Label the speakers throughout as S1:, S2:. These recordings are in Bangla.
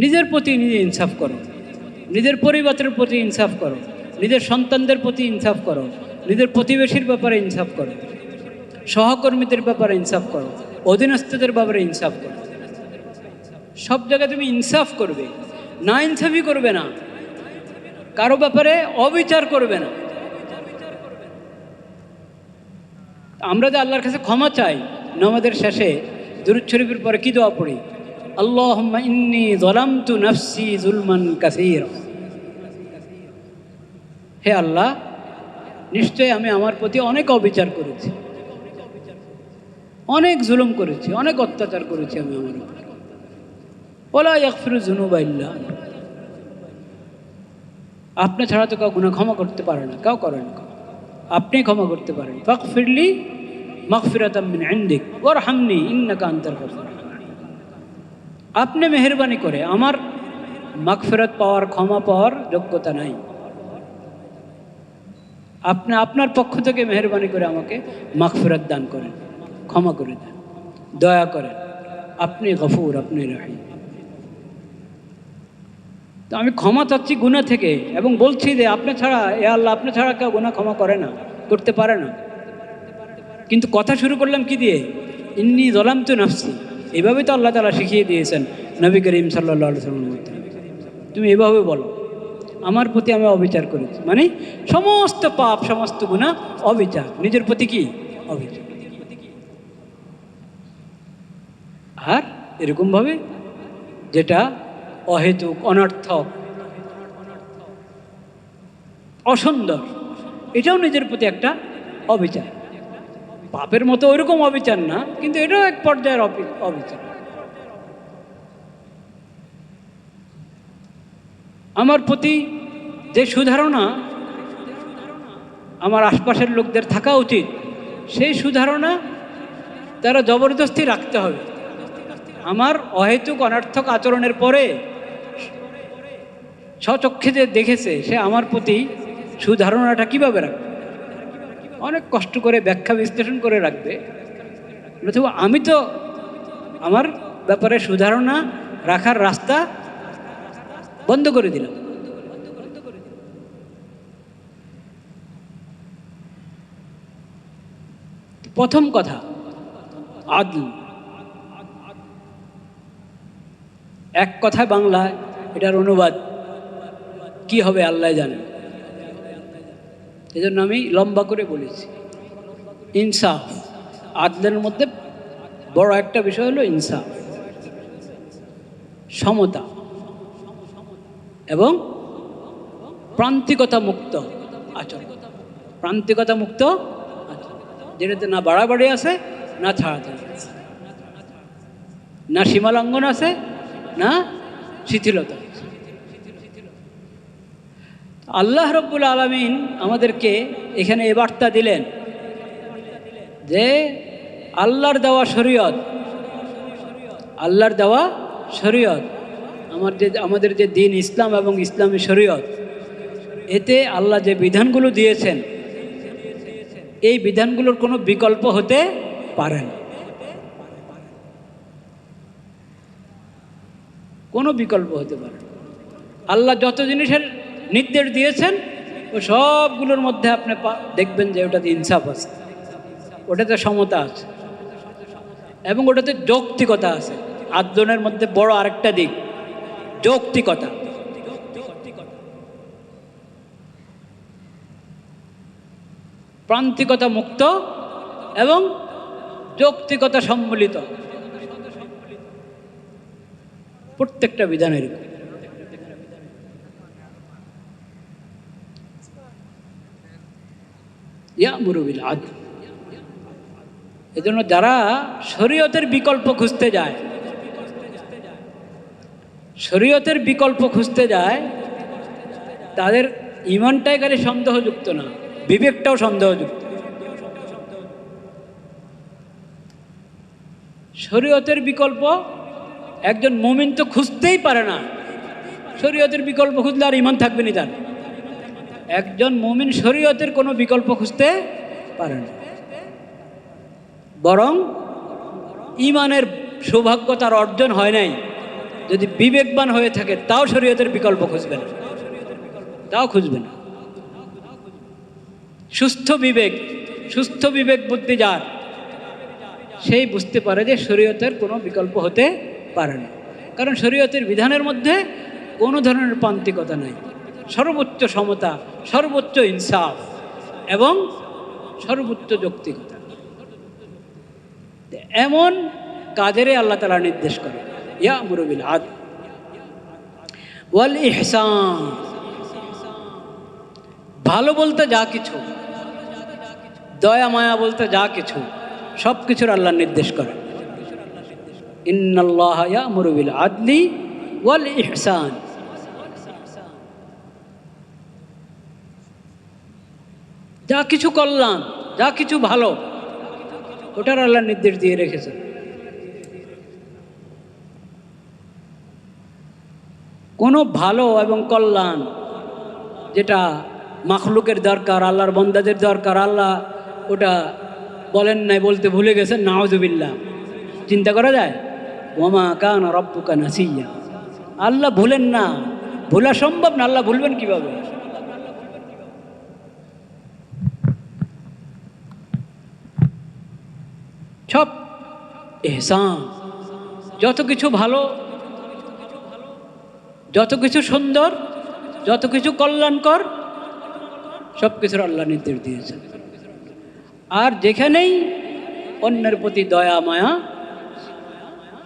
S1: নিজের প্রতি নিজে ইনসাফ করো, নিজের পরিবারের প্রতি ইনসাফ করো, নিজের সন্তানদের প্রতি ইনসাফ করো, নিজের প্রতিবেশীর ব্যাপারে ইনসাফ করো, সহকর্মীদের ব্যাপারে ইনসাফ করো, অধীনস্থদের ব্যাপারে ইনসাফ করো। সব জায়গায় তুমি ইনসাফ করবে, না ইনসাফই করবে না, কারো ব্যাপারে অবিচার করবে না। আমরা যে আল্লাহর কাছে ক্ষমা চাই, নামাজের শেষে দুরূদ শরীফের পরে কি দোয়া পড়ি? আল্লাহুম্মা ইন্নী যালামতু নাফসি যুলমান কাসীরা। হে আল্লাহ, নিশ্চয়ই আমি আমার প্রতি অনেক অবিচার করেছি, অনেক জুলুম করেছি, অনেক অত্যাচার করেছি আমি আমার উপর। ওয়ালা ইয়াগফিরু যুনুবা ইল্লা আনতা। আপনি ছাড়া তো কেউ গুনাহ ক্ষমা করতে পারে না, কেউ করে না, আপনি ক্ষমা করতে পারেন। ফাগফিরলি মাগফিরাতাম মিন ইনদিক ওয়ারহামনি ইন্নাকা আনতাল গফুর। আপনি মেহেরবানি করে, আমার মাগফিরাত পাওয়ার, ক্ষমা পাওয়ার যোগ্যতা নাই। আপনি আপনার পক্ষ থেকে মেহেরবানি করে আমাকে মাগফিরাত দান করেন, ক্ষমা করে দেন, দয়া করেন। আপনি গফুর, আপনি রহিম। তো আমি ক্ষমা চাচ্ছি গুনাহ থেকে, এবং বলছি যে আপনি ছাড়া, এ আল্লাহ, আপনি ছাড়া কেউ গুনাহ ক্ষমা করে না, করতে পারে না। কিন্তু কথা শুরু করলাম কি দিয়ে? ইন্নী যালামতু নাফসি। এইভাবেই তো আল্লাহ তাআলা শিখিয়ে দিয়েছেন নবী করিম সাল্লাল্লাহু আলাইহি ওয়াসাল্লামের মধ্যে। তুমি এভাবে বলো, আমার প্রতি আমি অবিচার করেছি, মানে সমস্ত পাপ, সমস্ত গুনাহ অবিচার, নিজের প্রতি কি অবিচার। আর এরকমভাবে যেটা অহেতুক, অনর্থক, অসুন্দর, এটাও নিজের প্রতি একটা অবিচার। পাপের মতো ওইরকম অবিচার না, কিন্তু এটাও এক পর্যায়ের অবিচার। আমার প্রতি যে সুধারণা আমার আশপাশের লোকদের থাকা উচিত, সেই সুধারণা তারা জবরদস্তি রাখতে হবে। আমার অহেতুক অনর্থক আচরণের পরে স্বচক্ষে যে দেখেছে, সে আমার প্রতি সুধারণাটা কীভাবে রাখবে? অনেক কষ্ট করে ব্যাখ্যা বিশ্লেষণ করে রাখবে। আমি তো আমার ব্যাপারে সুধারণা রাখার রাস্তা বন্ধ করে দিলাম। প্রথম কথা আদল। এক কথায় বাংলায় এটার অনুবাদ কি হবে আল্লাহ জানেন, এজন্য আমি লম্বা করে বলেছি। ইনসাফ। আদলের মধ্যে বড় একটা বিষয় হলো ইনসাফ, সমতা এবং প্রান্তিকতা মুক্ত আচরণ। প্রান্তিকতা মুক্ত আচরণ, যেটাতে না বাড়াবাড়ি আছে, না ছাড়াছাড়ি আছে, না সীমালঙ্ঘন আছে, না শিথিলতা আছে। আল্লাহ রব্বুল আলামিন আমাদেরকে এখানে এ বার্তা দিলেন যে আল্লাহর দেওয়া শরীয়ত, আল্লাহর দেওয়া শরীয়ত, আমাদের যে দিন ইসলাম এবং ইসলামী শরীয়ত, এতে আল্লাহ যে বিধানগুলো দিয়েছেন, এই বিধানগুলোর কোনো বিকল্প হতে পারে না, কোনো বিকল্প হতে পারে না। আল্লাহ যত জিনিসের নির্দেশ দিয়েছেন, ও সবগুলোর মধ্যে আপনি দেখবেন যে ওটাতে ইনসাফ আছে, ওটাতে সমতা আছে, এবং ওটাতে যৌক্তিকতা আছে। আদলের মধ্যে বড় আরেকটা দিক যৌক্তিকতা। প্রান্তিকতা মুক্ত এবং যৌক্তিকতা সম্মিলিত প্রত্যেকটা বিধানের। ইয়ামুরু বিল আদল। এজন্য যারা শরীয়তের বিকল্প খুঁজতে যায়, শরীয়তের বিকল্প খুঁজতে যায়, তাদের ঈমানটাই খালি সন্দেহযুক্ত না, বিবেকটাও সন্দেহযুক্ত। শরীয়তের বিকল্প একজন মুমিন তো খুঁজতেই পারে না। শরীয়তের বিকল্প খুঁজলে আর ঈমান থাকবে না তার। একজন মুমিন শরীয়তের কোনো বিকল্প খুঁজতে পারে না, বরং ঈমানের সৌভাগ্য তার অর্জন হয় নাই, যদি বিবেকবান হয়ে থাকে তাও শরীয়তের বিকল্প খুঁজবে না, তাও খুঁজবে না। সুস্থ বিবেক বুদ্ধি যার, সেই বুঝতে পারে যে শরীয়তের কোনো বিকল্প হতে পারে না। কারণ শরীয়তের বিধানের মধ্যে কোনো ধরনের প্রান্তিকতা নাই, সর্বোচ্চ সমতা, সর্বোচ্চ ইনসাফ এবং সর্বোচ্চ যৌক্তিকতা। এমন কাজেরই আল্লাহ তাআলা নির্দেশ করে, ইয়া'মুরু বিল আদল ওয়াল ইহসান। ভালো বলতে যা কিছু, দয়া মায়া বলতে যা কিছু, সব কিছুর আল্লাহ নির্দেশ করে। ইন্নাল্লাহা ইয়া'মুরু বিল আদলি ওয়াল ইহসান। যা কিছু কল্যাণ, যা কিছু ভালো, ওটার আল্লাহ নির্দেশ দিয়ে রেখেছেন। কোনো ভালো এবং কল্যাণ যেটা মাখলুকের দরকার, আল্লাহর বান্দাদের দরকার, আল্লাহ ওটা বলেন নাই, বলতে ভুলে গেছেন, নাউযুবিল্লাহ। চিন্তা করা যায়? ওয়ামা কানা রাব্বুকা নাসিয়্যা। আল্লাহ ভুলেন না, ভোলা সম্ভব না, আল্লাহ ভুলবেন কিভাবে? সব ইহসান, যত কিছু ভালো, যত কিছু সুন্দর, যত কিছু কল্যাণকর, সব কিছুর আল্লাহ নির্দেশ দিয়েছেন। আর যেখানেই অন্যের প্রতি দয়া মায়া,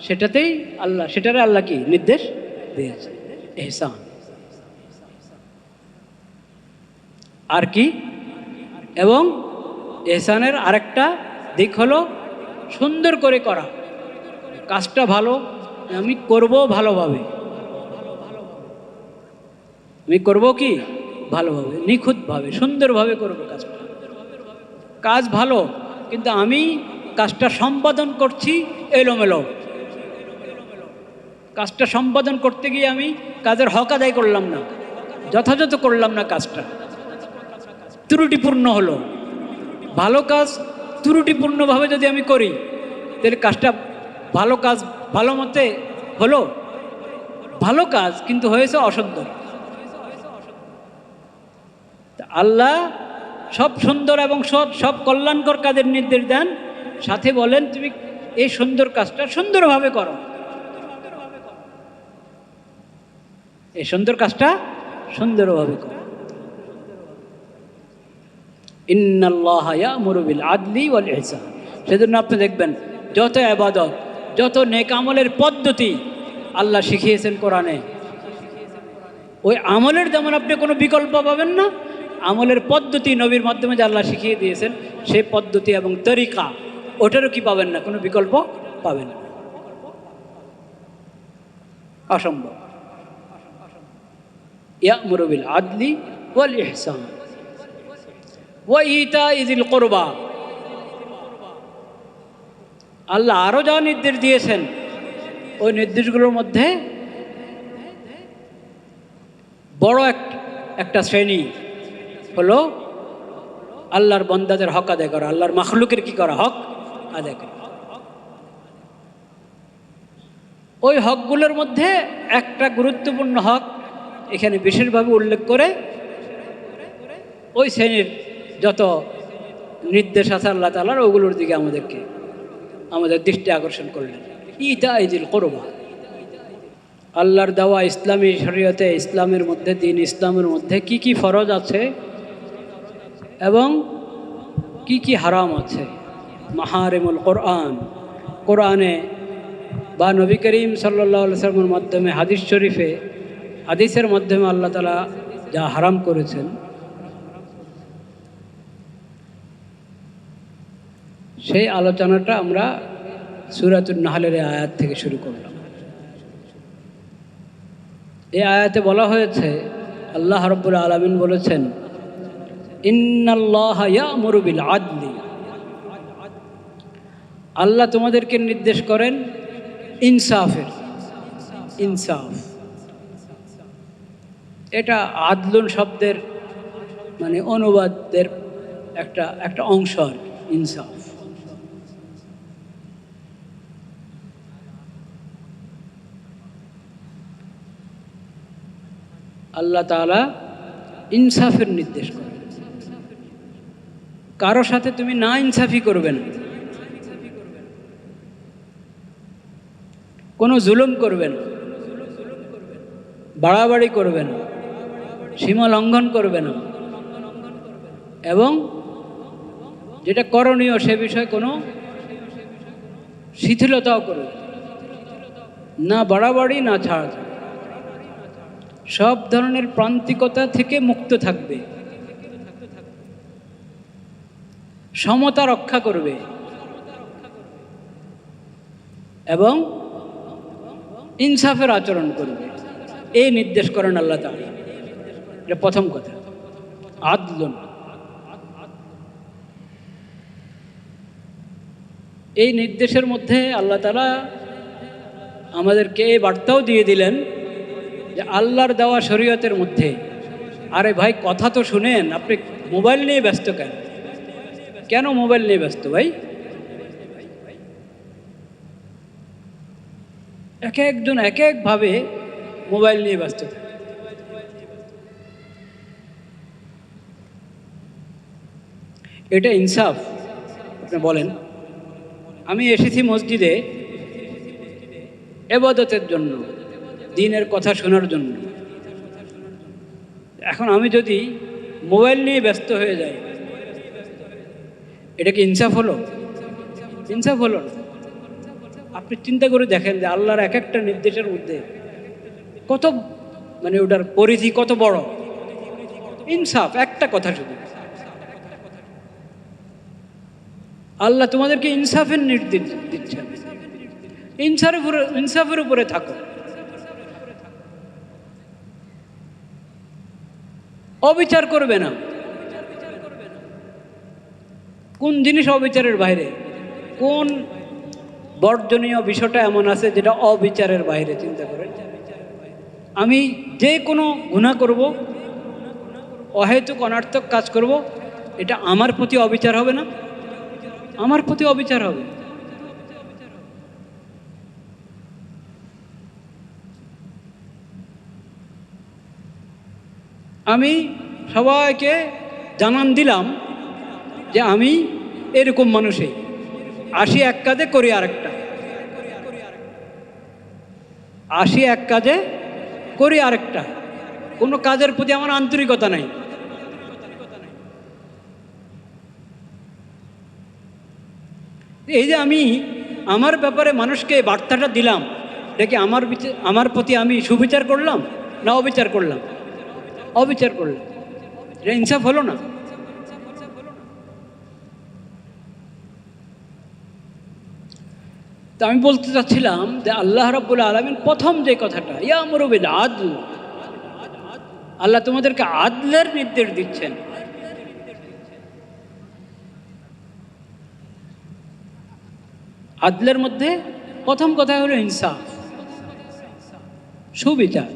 S1: সেটাতেই আল্লাহ, সেটারে আল্লাহ কি নির্দেশ দিয়েছে? ইহসান। আর কি? এবং ইহসানের আরেকটা দিক হলো সুন্দর করে করা। কাজটা ভালো, আমি করব ভালোভাবে, আমি করব কি ভালোভাবে, নিখুঁতভাবে, সুন্দরভাবে করব কাজটা। কাজ ভালো, কিন্তু আমি কাজটা সম্পাদন করছি এলোমেলো। কাজটা সম্পাদন করতে গিয়ে আমি কাজের হক আদায় করলাম না, যথাযথ করলাম না, কাজটা ত্রুটিপূর্ণ হলো। ভালো কাজ ত্রুটিপূর্ণভাবে যদি আমি করি, তাহলে কাজটা ভালো কাজ ভালো মতে হলো, ভালো কাজ কিন্তু হয়েছে অসুন্দর। আল্লাহ সব সুন্দর এবং সব কল্যাণকর কাজের নির্দেশ দেন, সাথে বলেন তুমি এই সুন্দর কাজটা সুন্দরভাবে করো, এই সুন্দর কাজটা সুন্দরভাবে করো। ইন্নাল্লাহা ইয়া'মুরু বিল আদলি ওয়াল ইহসান। সেজন্য আপনি দেখবেন যত ইবাদত, যত নেক আমলের পদ্ধতি আল্লাহ শিখিয়েছেন কোরআনে, ওই আমলের যেমন আপনি কোনো বিকল্প পাবেন না, আমলের পদ্ধতি নবীর মাধ্যমে যে আল্লাহ শিখিয়ে দিয়েছেন, সেই পদ্ধতি এবং তরিকা, ওটারও কি পাবেন না, কোনো বিকল্প পাবেন না, অসম্ভব। ইয়া'মুরু বিল আদলি ওয়াল ইহসান ওয়া ইতা'i যিল কুরবা। আল্লাহ আরও যা নির্দেশ দিয়েছেন, ওই নির্দেশগুলোর মধ্যে বড় একটা শ্রেণী হলো আল্লাহর বান্দাদের হক আদায় করা, আল্লাহর মাখলুকের কি করা, হক আদায় করা। ওই হকগুলোর মধ্যে একটা গুরুত্বপূর্ণ হক এখানে বিশেষভাবে উল্লেখ করে ওই শ্রেণীর যত নির্দেশ আছে আল্লাহ তাআলার, ওগুলোর দিকে আমাদের দৃষ্টি আকর্ষণ করলেন। ইতা'i যিল কুরবা। আল্লাহর দেওয়া ইসলামী শরীয়তে, ইসলামের মধ্যে, দিন ইসলামের মধ্যে কি কি ফরজ আছে এবং কি কি হারাম আছে। মাহারিমুল কোরআন, কোরআনে বা নবী করিম সাল্লাল্লাহু আলাইহি ওয়াসাল্লামের মাধ্যমে, হাদিস শরীফে, হাদিসের মাধ্যমে আল্লাহ তাআলা যা হারাম করেছেন, সেই আলোচনাটা আমরা সূরাতুন নাহলের আয়াত থেকে শুরু করলাম। এই আয়াতে বলা হয়েছে, আল্লাহ রাব্বুল আলামিন বলেছেন, ইন্নাল্লাহা ইয়া'মুরু বিল আদলি। আল্লাহ তোমাদেরকে নির্দেশ করেন ইনসাফের। ইনসাফ, এটা আদলুন শব্দের মানে অনুবাদের একটা অংশ, ইনসাফ। আল্লাহ তাআলা ইনসাফের নির্দেশ করেন। কারো সাথে তুমি না ইনসাফি করবে না, কোনো জুলুম করবে না, বাড়াবাড়ি করবে না, সীমা লঙ্ঘন করবে না, এবং যেটা করণীয় সে বিষয়ে কোনো শিথিলতাও করবে না, বাড়াবাড়ি না ছাড়, সব ধরনের প্রান্তিকতা থেকে মুক্ত থাকবে, সমতা রক্ষা করবে এবং ইনসাফের আচরণ করবে, এই নির্দেশ করেন আল্লাহ তাআলা। এটা প্রথম কথা, আদলুন। এই নির্দেশের মধ্যে আল্লাহ তাআলা আমাদেরকে এই বার্তাও দিয়ে দিলেন যে আল্লাহর দেওয়া শরীয়তের মধ্যে, আরে ভাই কথা তো শুনেন, আপনি মোবাইল নিয়ে ব্যস্ত কেন? কেন মোবাইল নিয়ে ব্যস্ত ভাই? এক একজন এক একভাবে মোবাইল নিয়ে ব্যস্ত থাকে। এটা ইনসাফ? আপনি বলেন। আমি এসেছি মসজিদে ইবাদতের জন্য, দ্বীনের কথা শোনার জন্য। এখন আমি যদি মোবাইল নিয়ে ব্যস্ত হয়ে যাই, এটা কি ইনসাফ হলো? ইনসাফ হলো না। আপনি চিন্তা করে দেখেন যে আল্লাহর এক একটা নির্দেশের মধ্যে কত, মানে ওটার পরিধি কত বড়। ইনসাফ একটা কথা শুধু, আল্লাহ তোমাদেরকে ইনসাফের নির্দেশ দিচ্ছেন, ইনসাফের উপরে থাকো, অবিচার করবে না। কোন জিনিস অবিচারের বাইরে? কোন বর্জনীয় বিষয়টা এমন আছে যেটা অবিচারের বাইরে? চিন্তা করেন। আমি যে কোনো গুনাহ করব, অহেতুক অনার্থক কাজ করব, এটা আমার প্রতি অবিচার হবে না? আমার প্রতি অবিচার হবে। আমি সবাইকে জানান দিলাম যে আমি এরকম মানুষই, আসি এক কাজে করি আরেকটা, আসি এক কাজে করি আরেকটা, কোনো কাজের প্রতি আমার আন্তরিকতা নাই। এই যে আমি আমার ব্যাপারে মানুষকে বার্তাটা দিলাম, দেখি আমার প্রতি আমি সুবিচার করলাম না অবিচার করলাম? অবিচার করলাম। এটা ইনসাফ হলো না? তো আমি বলতে চাচ্ছিলাম যে আল্লাহ রাব্বুল আলামিন প্রথম যে কথাটা, ইয়ামুরু বিল আদল, আল্লাহ তোমাদেরকে আদলের নির্দেশ দিচ্ছেন। আদলের মধ্যে প্রথম কথা হলো ইনসাফ, সুবিচার।